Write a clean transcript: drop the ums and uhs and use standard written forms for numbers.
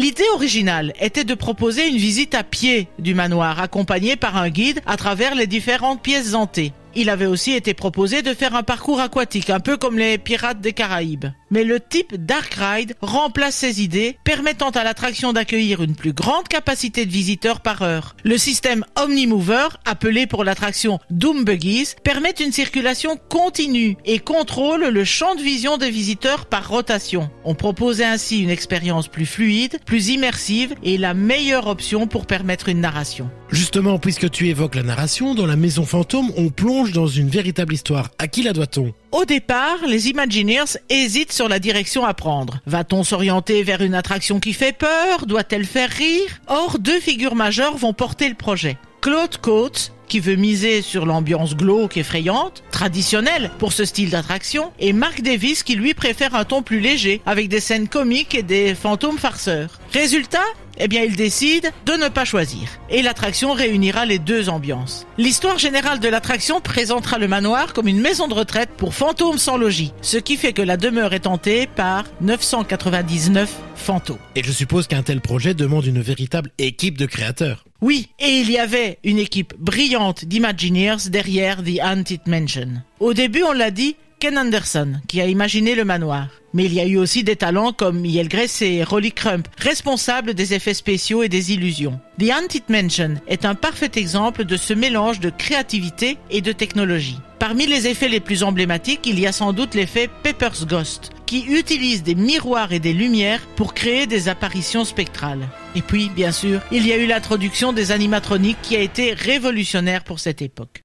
L'idée originale était de proposer une visite à pied du manoir, accompagnée par un guide à travers les différentes pièces hantées. Il avait aussi été proposé de faire un parcours aquatique, un peu comme les Pirates des Caraïbes. Mais le type Dark Ride remplace ces idées, permettant à l'attraction d'accueillir une plus grande capacité de visiteurs par heure. Le système Omnimover, appelé pour l'attraction Doom Buggies, permet une circulation continue et contrôle le champ de vision des visiteurs par rotation. On proposait ainsi une expérience plus fluide, plus immersive et la meilleure option pour permettre une narration. Justement, puisque tu évoques la narration, dans la Maison Fantôme, on plonge dans une véritable histoire. À qui la doit-on ? Au départ, les Imagineers hésitent sur la direction à prendre. Va-t-on s'orienter vers une attraction qui fait peur ? Doit-elle faire rire ? Or, deux figures majeures vont porter le projet. Claude Coates, qui veut miser sur l'ambiance glauque effrayante, traditionnelle pour ce style d'attraction, et Mark Davis qui lui préfère un ton plus léger, avec des scènes comiques et des fantômes farceurs. Résultat ? Il décide de ne pas choisir. Et l'attraction réunira les deux ambiances. L'histoire générale de l'attraction présentera le manoir comme une maison de retraite pour fantômes sans logis, ce qui fait que la demeure est hantée par 999 fantômes. Et je suppose qu'un tel projet demande une véritable équipe de créateurs. Oui, et il y avait une équipe brillante d'Imagineers derrière The Haunted Mansion. Au début, on l'a dit, Ken Anderson, qui a imaginé le manoir. Mais il y a eu aussi des talents comme Yael Gress et Rolly Crump, responsables des effets spéciaux et des illusions. The Haunted Mansion est un parfait exemple de ce mélange de créativité et de technologie. Parmi les effets les plus emblématiques, il y a sans doute l'effet Pepper's Ghost, qui utilise des miroirs et des lumières pour créer des apparitions spectrales. Et puis, bien sûr, il y a eu l'introduction des animatroniques qui a été révolutionnaire pour cette époque.